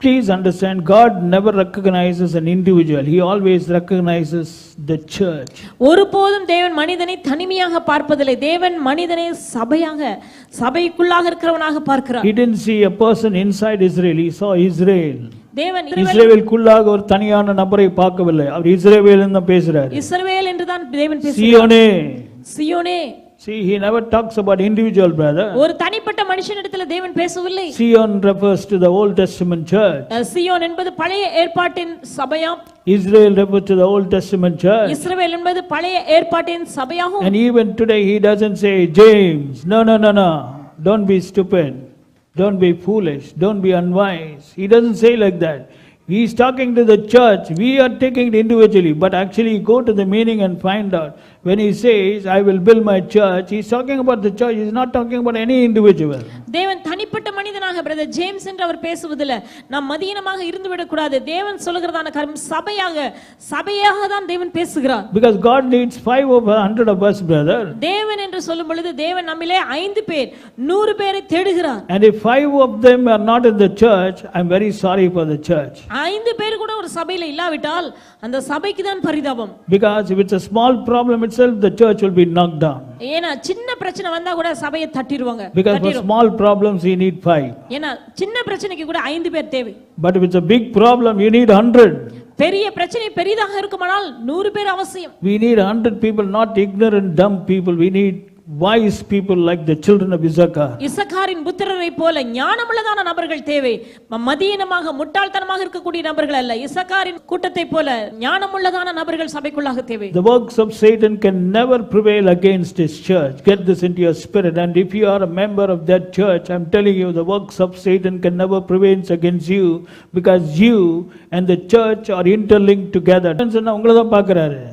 Please understand, God never recognizes an individual. He always recognizes the church. ஒருபோதும் தேவன் மனிதனை தனிமையாக பார்ப்பதில்லை. தேவன் மனிதனை சபைக்குள்ளாக இருக்கிறவனாக பார்க்கிறார். He didn't see a person inside Israel. He saw Israel. தேவன் இஸ்ரவேலுக்குள்ளாக ஒரு தனியான நபரை பார்க்கவில்லை. அவர் இஸ்ரவேல் என்று பேசுறார். இஸ்ரவேல் என்று தான் தேவன் பேசுகிறார். சியோனே, சியோனே. See, he never talks about individual, brother. ஒரு தனிப்பட்ட மனுஷனிடத்தில் தேவன் பேசவில்லை. Sion refers to the Old Testament church. Zion என்பது பழைய ஏற்பாட்டின் சபையாம். Israel refers to the Old Testament church. இஸ்ரவேல் என்பது பழைய ஏற்பாட்டின் சபையாகும். And even today he doesn't say, James, no, don't be stupid, don't be foolish, don't be unwise. He doesn't say like that. He is talking to the church. We are taking it individually, but actually go to the meaning and find out. When he says, I will build my church, he is talking about the church. He is not talking about any individual. தேவன் தனிப்பட்ட மனிதனாக brother James என்று அவர் பேசுவதில்லை. நாம் மதீனமாக இருந்து விடக்கூடாது. தேவன் சொல்லுகிறதான காரியம் சபையாக தான் தேவன் பேசுகிறார். Because God needs 5 over 100 of us, brother. தேவன் என்று சொல்லும் பொழுது தேவன் நம்மிலே 5 பேர் 100 பேரை தேடுகிறார். And if 5 of them are not in the church, I am very sorry for the church. 5 பேர் கூட ஒரு சபையில இல்லாவிட்டால் அந்த சபைக்கு தான் பரிதாபம். Because if it's a small problem itself, the church will be knocked down. ஏனா சின்ன பிரச்சனை வந்தா கூட சபையை தட்டிடுவாங்க. Because for small problems you need 5. ஏனா சின்ன பிரச்சனைக்கு கூட 5 பேர் தேவை. But if it's a big problem, you need 100. பெரிய பிரச்சனை பெரிதாக இருக்குமானால் 100 பேர் அவசியம். We need 100 people, not ignorant dumb people. We need wise people like the children of Issachar. இசக்காரின் புத்திரரை போல ஞானமுள்ளதான நபர்கள் தேவை. மதீனமாக முட்டாள்தனமாக இருக்கக்கூடிய நபர்கள் அல்ல. இசக்காரின் கூட்டத்தை போல ஞானமுள்ளதான நபர்கள் சபைக்குள்ளாக தேவை. The works of Satan can never prevail against his church. Get this into your spirit. And if you are a member of that church, I'm telling you, the works of Satan can never prevail against you, because you and the church are interlinked together. உங்களை தான் பார்க்கிறாரு.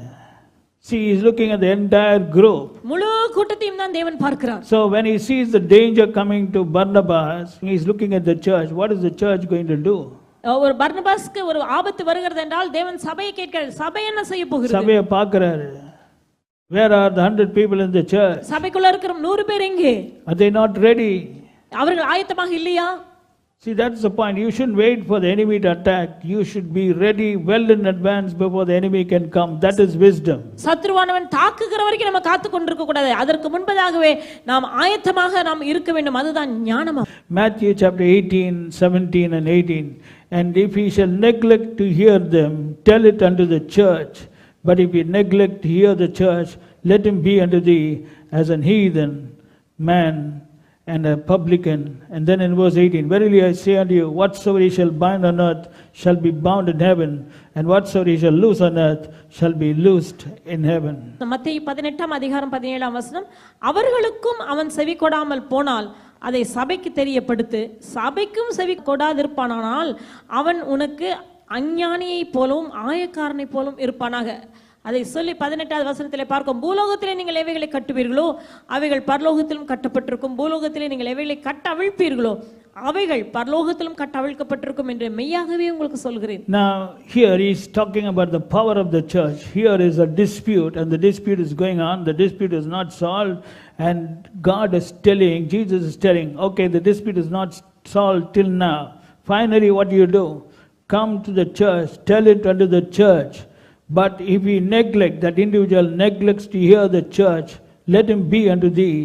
See, he is looking at the entire group. முழு கூட்டத்தையும் தான் தேவன் பார்க்கிறார். So when he sees the danger coming to Barnabas, he is looking at the church. What is the church going to do? ஒரு பர்னபாஸ்க்கு ஒரு ஆபத்து வருகிறது என்றால் தேவன் சபையை கேட்கிறார். சபை என்ன செய்ய போகிறது? சபையை பார்க்கிறாரு. Where are the 100 people in the church? சபைக்குள்ள இருக்கிற 100 பேர் எங்கே? Are they not ready? அவர்கள் ஆயத்தமாக இல்லையா? See, that's the point. You shouldn't wait for the enemy to attack. You should be ready well in advance before the enemy can come. That is wisdom. சத்ருவானவன் தாக்குகிற வரைக்கும் நம்ம காத்து கொண்டிருக்க கூடாது. அதற்கு முன்பதாகவே நாம் ஆயத்தமாக நாம் இருக்க வேண்டும். அதுதான் ஞானம். Matthew chapter 18, 17 and 18. And if he shall neglect to hear them, tell it unto the church. But if he neglect to hear the church, let him be unto thee as an heathen man and a publican. And then in verse 18, verily I say unto you, whatsoever he shall bind on earth shall be bound in heaven, and whatsoever he shall loose on earth shall be loosed in heaven. மத்தேயு 18 அதிகாரம் 17 வசனம், அவர்களுக்கும் அவன் செவி கொடாமல் போனால் அதை சபைக்கு தெரியப்படுத்து, சபைக்கும் செவி கொடாதிருப்பானால் அவன் உனக்கு அஞ்ஞானியை போலவும் ஆயக்காரனை போலவும் இருப்பானாக. அதை சொல்லி 18வது வசனத்திலே பார்க்கும், பூலோகத்திலே நீங்கள் எவைகளை கட்டுவீர்களோ அவைகள் பரலோகத்திலும் கட்டப்பட்டிருக்கும், பூலோகத்திலே நீங்கள் எவைகளை கட்டவிழ்ப்பீர்களோ அவைகள் பரலோகத்திலும் கட்டவிழ்க்கப்பட்டிருக்கும் என்று மெய்யாகவே உங்களுக்கு சொல்கிறேன். Now here he is talking about the power of the church. Here is a dispute, and the dispute is going on. The dispute is not solved, and God is telling, Jesus is telling, okay, the dispute is not solved till now. Finally what do you do? Come to the church, tell it unto the church. But if he neglect, that individual neglects to hear the church, let him be unto thee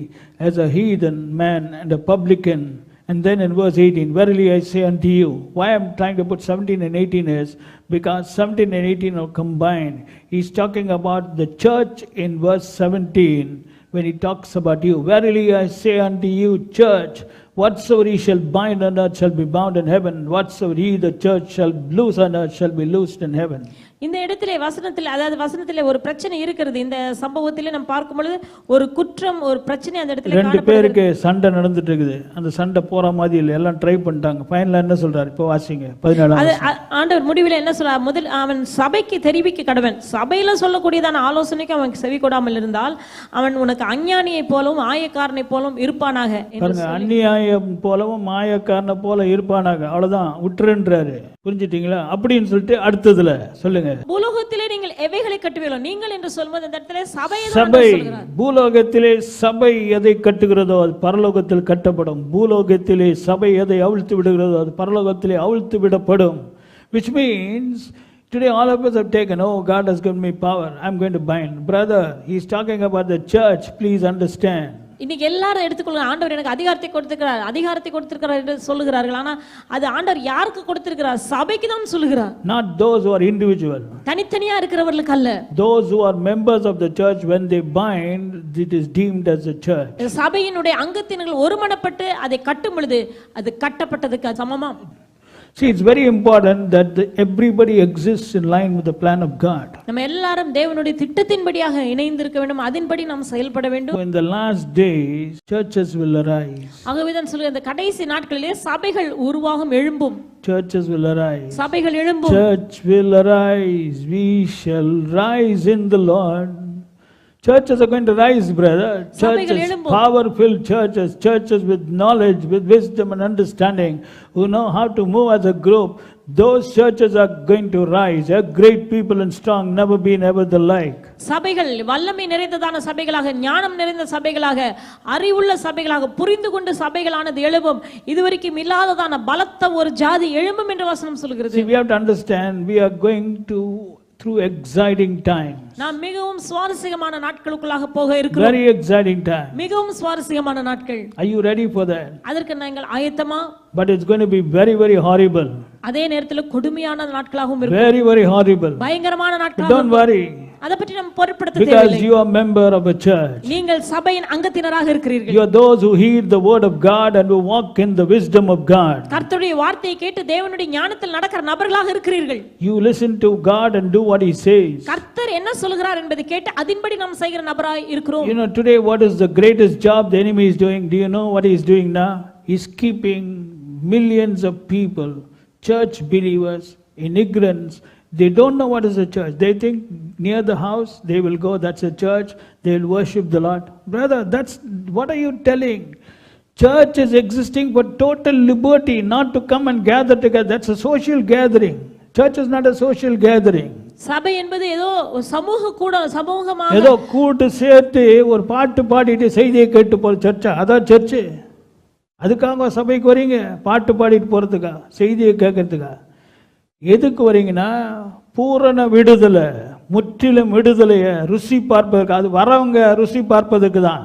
as a heathen man and a publican. And then in verse 18, verily I say unto you. Why I am trying to put 17 and 18 is because 17 and 18 are combined. He is talking about the church in verse 17 when he talks about you. Verily I say unto you, church, whatsoever he shall bind on earth shall be bound in heaven, whatsoever he, the church, shall loose on earth shall be loosed in heaven. இந்த இடத்திலே வசனத்தில், அதாவது வசனத்திலே ஒரு பிரச்சனை இருக்கிறது. இந்த சம்பவத்திலே நாம் பார்க்கும் பொழுது ஒரு குற்றம், ஒரு பிரச்சனை அந்த இடத்துல ரெண்டு பேருக்கு சண்டை நடந்துட்டு இருக்குது. அந்த சண்டை போற மாதிரி இல்லை, எல்லாம் ட்ரை பண்ணிட்டாங்க. ஃபைனலா என்ன சொல்றாரு? இப்போ வாசிங்க 17. ஆண்டவர் முடிவில் என்ன சொல்றார்? முதல் அவன் சபைக்கு தெரிவிக்க கடவன். சபையில சொல்லக்கூடியதான ஆலோசனைக்கு அவன் செவி கொடாமல் இருந்தால் அவன் உனக்கு அஞ்ஞானியை போலவும் ஆயக்காரனை போலவும் இருப்பானாக. அந்நியாயம் போலவும் மாயக்காரனை போல இருப்பானாக. அவ்வளவுதான், விட்டுருன்றாரு. புரிஞ்சுட்டீங்களா? அப்படின்னு சொல்லிட்டு அடுத்ததுல சொல்லுங்க. சொல்லுங்க. பூலோகத்திலே நீங்கள் எவைகளை கட்டுவீர்களோ, நீங்கள் என்று சொல்வது இந்த இடத்திலே சபையை தான் சபை. சொல்கிறார். பூலோகத்திலே சபை எதை கட்டுகிறதோ அது பரலோகத்தில் கட்டப்படும். பூலோகத்திலே சபை எதை அவிழ்த்து விடுகிறதோ அது பரலோகத்திலே அவிழ்த்து விடப்படும். Which means today all of us have taken, oh, God has given me power, I'm going to bind. Brother, he's talking about the church, please understand. இன்னைக்கு எல்லாரும் எடுத்துக்கொள்ளுங்க, ஆண்டவர் எனக்கு அதிகாரத்தை கொடுத்திருக்கிறார் என்று சொல்லுகிறார்கள். ஆனா அது ஆண்டவர் யாருக்கு கொடுத்திருக்கிறார்? சபைக்கு தான் சொல்லுகிறார். Not those who are individual. தனித்தனியா இருக்கிறவர்களுக்கு அல்ல. Those who are members of the church, when they bind, it is deemed as a church. சபையினுடைய அங்கத்தினர்கள் ஒருமனப்பட்டு அதை கட்டும் பொழுது அது கட்டப்பட்டதுக்கு சமமா. See, it's very important that everybody exists in line with the plan of God. நம்ம எல்லாரும் தேவனுடைய திட்டத்தின்படியாக இணைந்திருக்க வேண்டும், அதன்படி நாம் செயல்பட வேண்டும். In the last days, churches will arise. ஆகவே தான் சொல்லுங்க, இந்த கடைசி நாட்களிலே சபைகள் உருவாகும், எழும்பும். Churches will arise. சபைகள் எழும்பும். Church will arise. We shall rise in the Lord. Churches are going to rise, brother. Churches, power-filled churches, churches with knowledge, with wisdom and understanding, who know how to move as a group. Those churches are going to rise. A great people and strong, never been ever the like. சபைகள் வல்லமை நிறைந்ததான சபைகளாக, ஞானம் நிறைந்த சபைகளாக, அறிவுள்ள சபைகளாக, புரிந்து கொண்டு சபைகளானது எழும்பும். இதுவரைக்கும் இல்லாததான பலத்த ஒரு ஜாதி எழும்பும் என்று வசனம் சொல்கிறது. See, we have to understand, we are going through exciting times. நாம் மிகவும் சுவாரஸ்யமான நாட்களுக்குள்ளாக போக இருக்கிறோம். Very exciting time. மிகவும் சுவாரஸ்யமான நாட்கள். Are you ready for that? அதற்கு நீங்கள் ஆயத்தமா? But it's going to be very, very horrible. அதே நேரத்தில் கொடுமையான நாட்களாகவும் இருக்கும். Very, very horrible. பயங்கரமான நாட்களாக. Don't worry. அத பற்றி நாம் பொறுப்படுத்த தேவையில்லை. Because you are member of a church. நீங்கள் சபையின் அங்கத்தினராக இருக்கிறீர்கள். You are those who heed the word of God and who walk in the wisdom of God. கர்த்தருடைய வார்த்தையை கேட்டு தேவனுடைய ஞானத்தில் நடக்கிற நபர்களாக இருக்கிறீர்கள். You listen to God and do what he says. கர்த்தர் என்ன சொல்கிறார் என்பதை கேட்டு அதின்படி நாம் செய்கிற நபராய் இருக்கிறோம். You know, today what is the greatest job the enemy is doing? Do you know what he is doing now? He is keeping millions of people, church believers, in ignorance. They don't know what is a church. They think near the house they will go, that's a church, they will worship the Lord. Brother, that's what are you telling? Church is existing for total liberty, not to come and gather together. That's a social gathering. Church is not a social gathering. சபை என்பது ஏதோ சமூகமாக ஏதோ கூட்டு சேர்த்து ஒரு பாட்டு பாடிட்டு செய்தியை கேட்டு போற சர்ச்சா? அதான் சர்ச்சு. அதுக்காக சபைக்கு வரீங்க? பாட்டு பாடிட்டு போறதுக்கா? செய்தியை கேட்கறதுக்கா? எதுக்கு வரீங்கன்னா பூரண விடுதலை, முற்றிலும் விடுதலையை ருசி பார்ப்பதற்கு. அது வரவங்க ருசி பார்ப்பதற்கு தான்.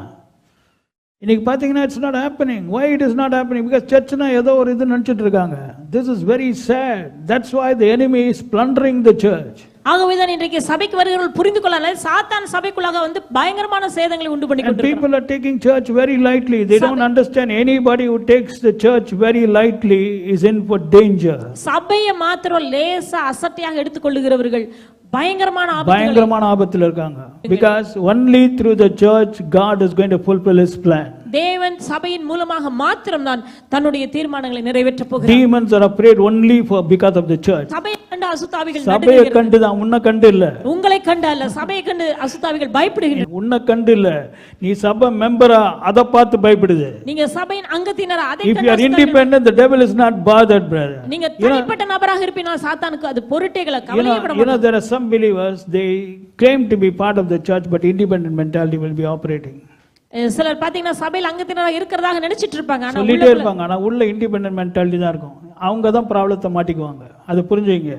இன்னைக்கு பார்த்தீங்கன்னா it's not happening. Why it is not happening? Because சர்ச்னா ஏதோ ஒரு இது நினச்சிட்டு இருக்காங்க. This is very sad. That's why the enemy is plundering the church. ஆகவேதான் இன்றைக்கு சபைக்கு வருகிறவர்கள் புரிந்து கொள்ளலாம், சாத்தான் சபைக்குள்ளாக வந்து பயங்கரமான சேதங்களை உண்டு பண்ணி கொண்டிருக்கிறார். People are taking church very lightly. They don't understand anybody who takes the church very lightly is in for danger. சபையை மாத்திரம் லேசா அசட்டையாக எடுத்துக்கொள்ளுகிறவர்கள் பயங்கரமான ஆபத்தில் இருக்காங்க. Because only through the church God is going to fulfill his plan. தேவன் சபையின் மூலமாக மாத்திரம் தான் தன்னுடைய தீர்மானங்களை நிறைவேற்ற போகிறார். Demons are afraid only because of the church. சபையை கண்டு அசுத்தாவிகள் சபையை கண்டு தான், உன்னை கண்டு இல்ல. உங்களை கண்டு அல்ல, சபையை கண்டு அசுத்தாவிகள் பயப்படுகின்றன. உன்னை கண்டு இல்ல, நீ சபை மெம்பரா அத பார்த்து பயப்படுது. நீங்க சபையின் அங்கத்தினரா அதை கண்டு. If you are independent, the devil is not bothered, brother. நீங்க தனிப்பட்ட நபராக இருப்பீனால் சாத்தானுக்கு அது பொருட்டேகள கவலையப்பட மாட்டார். You know, there are some believers, they claim to be part of the church, but independent mentality will be operating. சிலர் பாத்தீங்கன்னா சபையில் அங்கத்தினராக இருக்கிறதாக நினைச்சிட்டு இருப்பாங்க, ஆனா சொல்லிட்டே இருப்பாங்க, ஆனா உள்ள இண்டிபெண்டன்ட் மென்டாலிட்டி தான் இருக்கும். அவங்க தான் ப்ராப்ளத்தை மாட்டிக்குவாங்க. அது புரிஞ்சுங்க.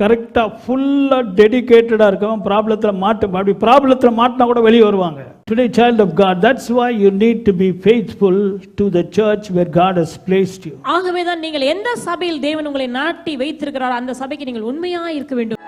கரெக்டா ஃபுல்லா டெடிகேட்டடா இருக்கவங்க ப்ராப்ளத்துல அப்படி ப்ராப்ளத்துல மாட்டினா கூட வெளியே வருவாங்க. Today, child of God, that's why you need to be faithful to the church where God has placed you. ஆகவே தான் நீங்கள் எந்த சபையில் தேவன் உங்களை நாட்டி வைத்திருக்கிறாரோ அந்த சபைக்கு நீங்கள் உண்மையா இருக்க வேண்டும்.